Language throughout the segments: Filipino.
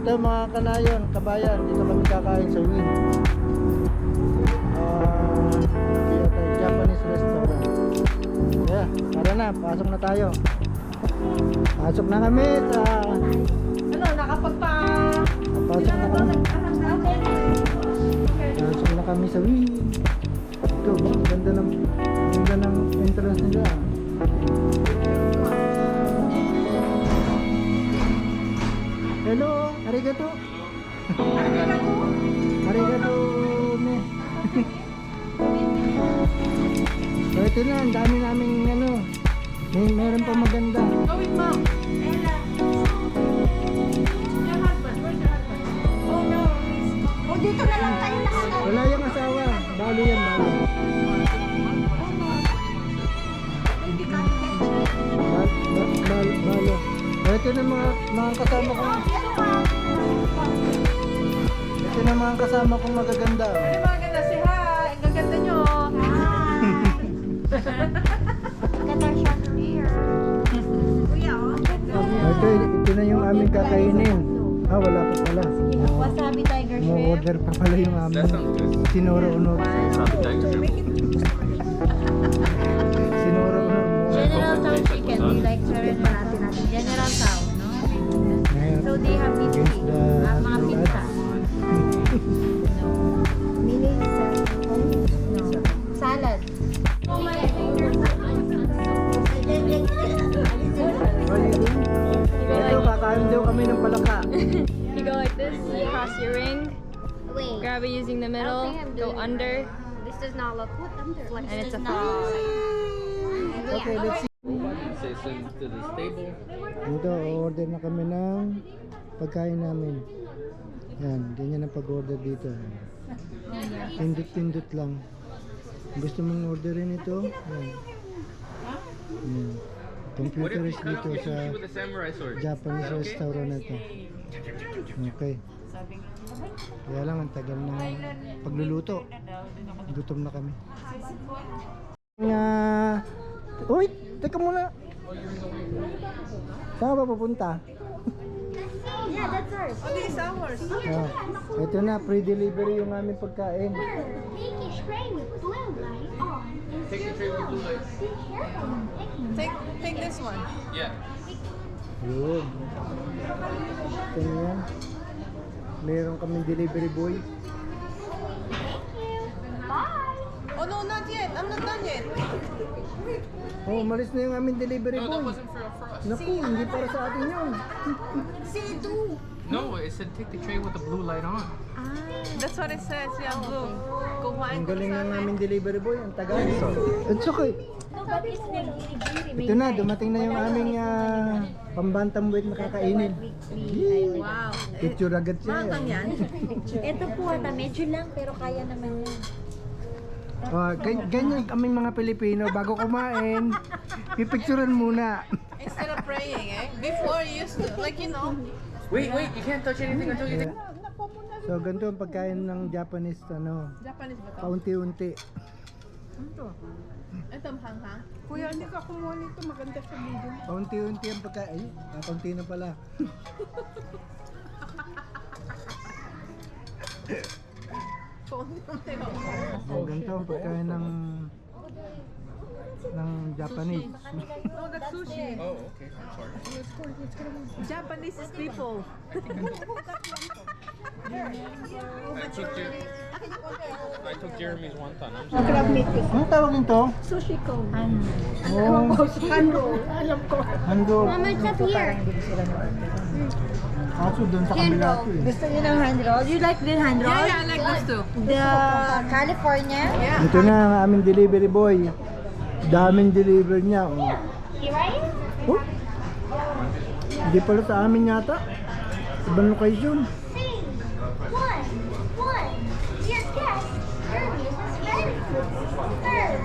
Ito mga kanayon, kabayan, dito kami kakain sa Win. Japanese restaurant. Yeah, tara na, pasok na tayo. Pasok na kami sa... Ano, nakapagpa... Pasok na kami. Pasok na kami sa Win. Ito, ganda ng entrance nila. Hello, arigato. Arigato me. So ito na, ang dami naming ano. Meron pa maganda. Go with mom. Ella. Your husband, where's your husband? Oh no. Oh, dito na lang tayo lahat. Wala yung asawa. Balo yan, balo. Balo. Ito na mga kasama ko. Ito na mga kasama kong magaganda. Ano mga ganda? Si hi. Ang gaganda nyo. Look at our chandelier. Kuya, Ito na yung aming kakainin. Wala pa pala. wasabi tiger shrimp. Mo-order pa pala yung aming sinuro-unor. Sinuro-unor. General Tao chicken. Do you like shrimp pa natin? General Tao, no? So they have meat Against the mga pizza. No. Mini no. Salad. Ito, kakain daw kami ng palaka. You go like this, cross your ring, Wait. grab it using the middle, go under, This does not look like and it's a frog. Okay, let's see. Say send to the stable. Ito, order na kami ng pagkain namin. Yan, ganyan ang pag-order dito. Pindot-pindot lang. Gusto mong orderin ito? Yan. Yan. Computer is dito sa With the samurai sword. Japanese restaurant na ito. Okay. Kaya lang, ang tagal ng pagluluto. Gutom na kami. Uy, teka muna. Saan ba pupunta? Yeah, that's ours. Oh, this is ours. Ito na, pre-delivery yung aming pagkain. Pinkish gray with blue light on. Take the tray with blue light. Be careful. Take this one. Yeah. Yun. Ito na yan. Meron kaming delivery boy. Oh no, not yet. I'm not done yet. Oh, umalis na yung aming delivery No, that boy. wasn't for us. Naku, hindi para sa atin yun. No, it said take the tray with the blue light on. That's what it says. Yeah, blue. Kumain Ang ko galing sa ng amin. aming delivery boy. Ang tagal. It's okay. Nobody's nag-giri-giri. Ito na, dumating na yung aming pambantamweight na kakainin. Wow. Picture agad siya. Matang yan. Ito po ata, medyo lang pero kaya naman yan. Ganyan kaming mga Pilipino, bago kumain, pipicturean muna. Instead of praying, eh? Before you used to, like, you know. Wait, you can't touch anything until you take. So ganito ang pagkain ng Japanese, Japanese ba to? paunti-unti. Ito, hanghang. Kuya, hindi ka kumuha nito. Maganda sa video. Paunti-unti ang pagkain. Ay, kaunti na pala. So ganito ang pagkain ng Japanese. No, that's sushi. Oh, okay. I'm sorry. Japanese people. I took Jeremy's wonton. I'm sorry. Anong tawag nito? Sushi ko. Oh, handroll. Mama, it's up here. Kaso doon sa Hand kabila roll. ito eh. Gusto niyo ng hand roll? You like the hand roll? Yeah, I like this too. The California? Yeah. Ito na ang aming delivery boy. Daming deliver niya. Oh. You right? Oh. Hindi pala sa amin yata. Ibang location. Sing. One. Yes, yes. Kirby, this is very good. Third.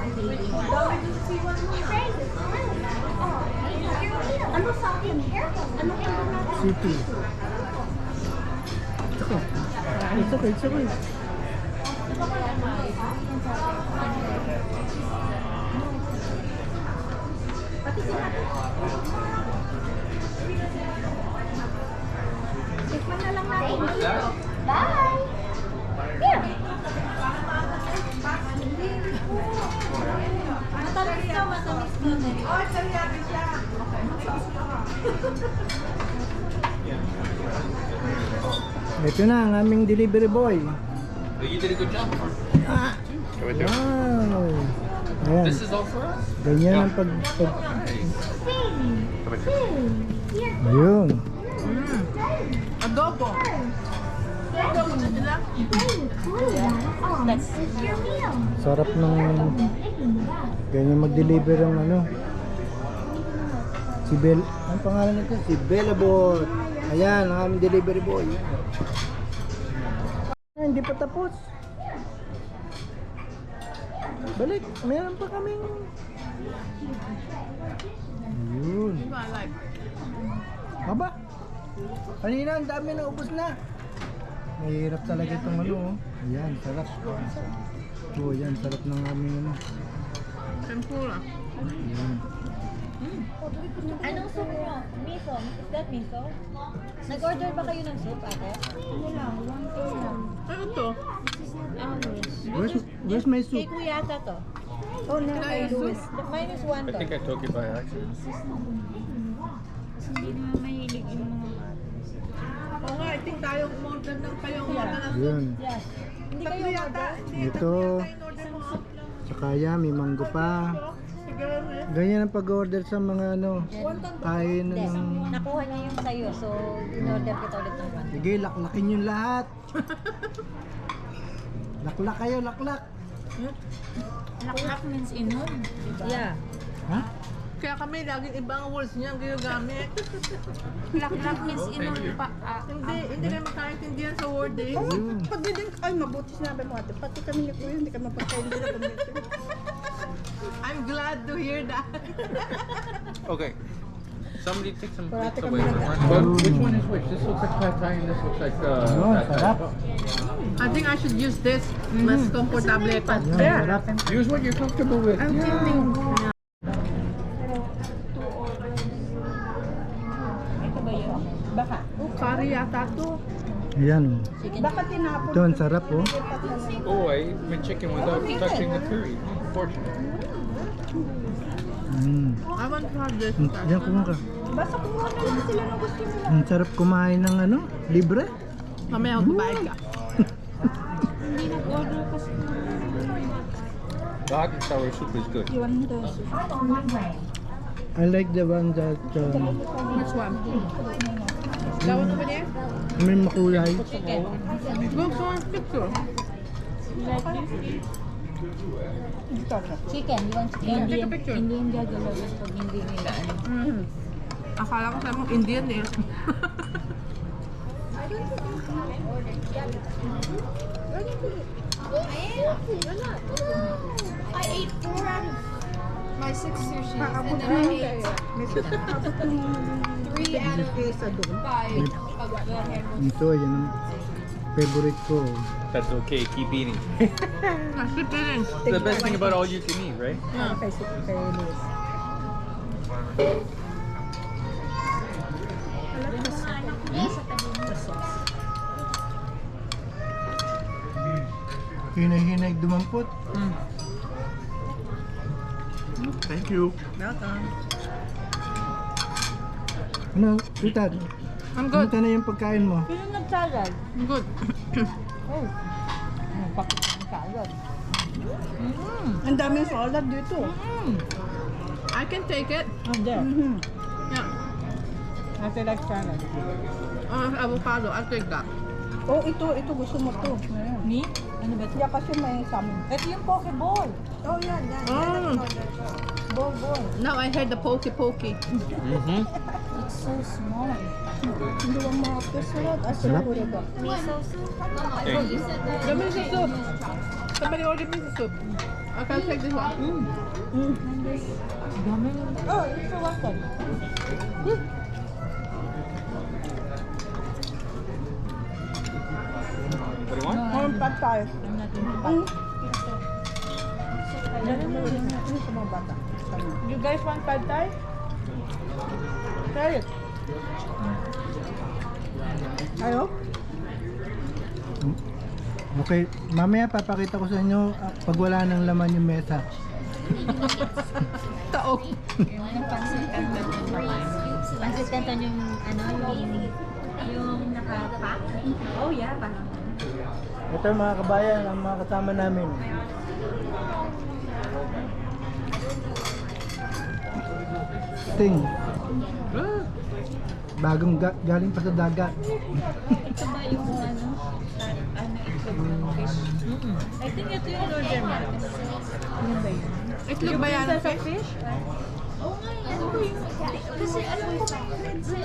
Ano sa akin? Ano City. It's okay, it's okay. Tikman na lang Bye. Here. Matamis ka, matamis ka. Ito na ang aming delivery boy. You did a good job. Ah, Right there. wow. Ayan. This is all for us? Ganyan ang Ayun. Adobo. That's your meal. Sarap ng ganyan mag-deliver ng ano. Si Bel, ang pangalan nito? Si Bellabot. Ayan, ang aming delivery boy. Ah, hindi pa tapos. Balik, meron pa kaming. Ayun. Aba, kanina ang dami na ubos na. Mahirap talaga itong ano. Oh. Ayan, sarap. Oh, yan, sarap ng aming ano. Tempura. Ayan. Anong soup nyo? Miso? Is that miso? Nag-order ba kayo ng soup, ate? Ano to? Where's my soup? Kay kuya ata to. Oh, no, kay Luis. Mine is one I to. think I took it by accident. Hindi na mahilig yung mga Oo nga, I think tayo umorder ng kayo umorder ng Yun. Yes. Hindi kayo tatlo yata. order? Ito. In-order mo. Tsaka yan, may manggo pa. Siguro eh. Ganyan ang pag-order sa mga ano. Kain Hindi. ng... Nakuha niya yung sayo, so in-order kita ulit ng one. Sige, laklakin yung lahat. Laklak kayo, laklak. Laklak means inon. Yeah. Ha? Kaya kami laging ibang words niya ang ginagamit. Laklak means inom pa. Hindi kami makaintindihan sa word eh. Ayun. Pag din, ay mabuti sinabi mo ate, pati kami ni Kuya, hindi ka mapakaindi na community. I'm glad to hear that. Okay. Somebody take some Parate plates kami away. nag- But which one is which? This looks like pad thai and this looks like Ayun, pad sarap. thai. I think I should use this. Mas comfortable ito. Ayun, sarap. Use what you're comfortable with. Yeah. Baka. Oh, curry yata to. Ayan. Baka tinapon. Ito, ang sarap oh. Oh, I ate my chicken without touching the curry. Unfortunate. I want to have this. Diyan kumuha ka. Basta kumuha na lang sila ng gusto nila. Ang sarap kumain ng ano, libre. Mamaya magbabayad ka. The hot and sour soup is good. I like the one that Which one? That one over there? may makulay. Go go and picture. Chicken, you want chicken? Take a picture. Hindi yung gagalawin pag hindi nila ano. Akala ko sabi mo Indian eh. I ate 4 out of My 6 sushis. Paabot And then ng I ate paabot ng 3 out of isa doon. 5 of the handles. Ito, yan ang favorite ko. That's okay. Keep eating. Kasi pinin. It's the best thing about all you can eat, right? Kay Luis. Hinay-hinay dumampot. Thank you. Welcome. Ano, Tita? I'm good. Kumusta na yung pagkain mo? Sino nagsalad? I'm good. Oh. Bakit ang salad? Ang daming salad dito. I can take it. Oh, there. Yeah. Ate like salad. Avocado. I'll take that. Oh, ito gusto mo to. Ayan. Me? Ano ba ito? Yeah, kasi may salmon. Ito yung pokeball. Oh, yan. Oh. Bol. Now I heard the pokey. Mm-hmm. It's so small. Hindi mo makapisulat. Asa ko rin ba? Miso soup? Thank you. The miso soup. Somebody ordered miso soup. I can take this one. Oh, ito wasan. What do you want? More pad tayo. You guys want pad thai? Try it. Ayo? Okay, mamaya papakita ko sa inyo pag wala nang laman yung mesa. Taong. Pansit canton yung ano, yung naka-pack. Oh yeah, parang. Ito mga kabayan, ang mga kasama namin. Ting. Bagong galing pa sa dagat. Ito ba yung ano? Ano fish? I think ito yung order mo. Ano ba yun? Itlog ba yan? Sa fish? Oo nga, ano ba yun? Kasi alam ko may red sa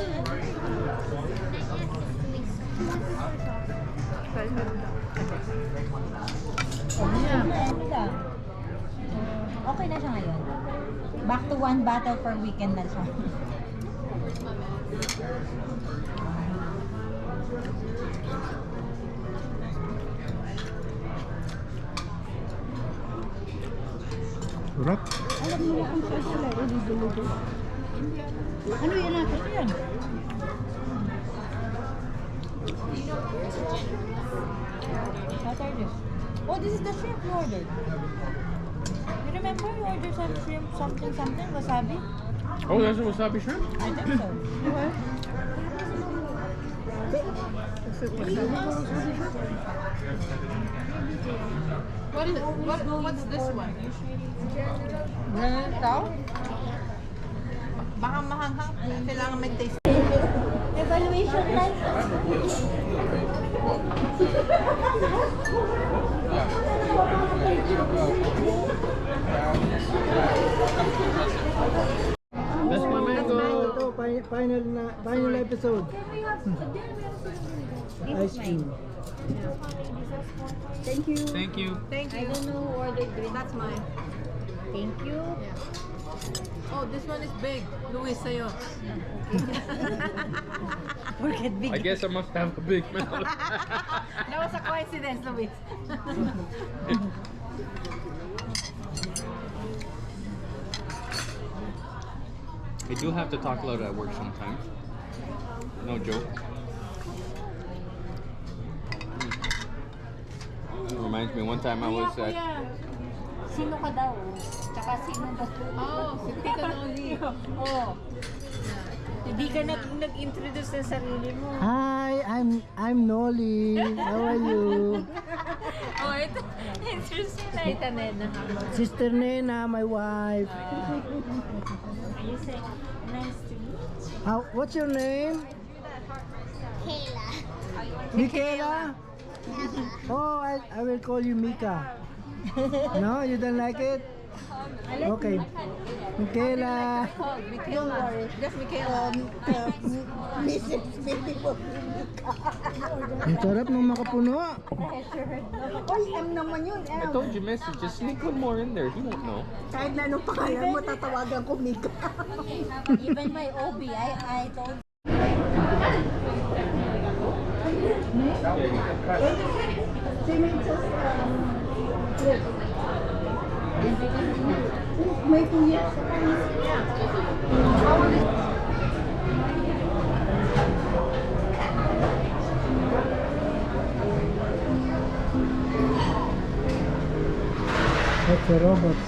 Okay na siya ngayon. Back to one bottle per weekend na siya. Sarap. Alam mo kung saan sila iluluto. Ano yan natin? Ano yan? What are this? Oh, this is the shrimp you ordered. You remember you ordered some shrimp something wasabi? Oh, that's a wasabi shrimp? I think so. What's this one? Ito? Baka mahanghang. Kailangan may taste. Evaluation time. That's my mango. Ito, final episode. Ice cream. Thank you. Thank you. Thank I you. don't know who ordered green. That's mine. Thank you. Oh, this one is big. Luis, sa'yo. Forget big. I guess I must have a big mouth. That was a coincidence, Luis. I do have to talk loud at work sometimes. No joke. It reminds me one time I was at Sino ka daw? Tsaka sino ba? Oh, si Tita Noli. Oh. Hindi ka nag-introduce ng sarili mo. Hi, I'm Noli. How are you? Oh, ito. Introduce mo na ito, Nena. Sister Nena, my wife. You say, nice to meet you. What's your name? Kayla. Michaela? Oh, I will call you Mika. No, you don't like it? Okay. Michaela. Don't worry. Just Michaela. Mrs. Baby mo. Ang sarap ng makapuno. Oy, M naman yun. I M. told you, Missy, just sneak one more in there. He won't know. Kahit na anong pangalan mo, tatawagan ko Mika. Even my OB, I told May kuya. That's a robot.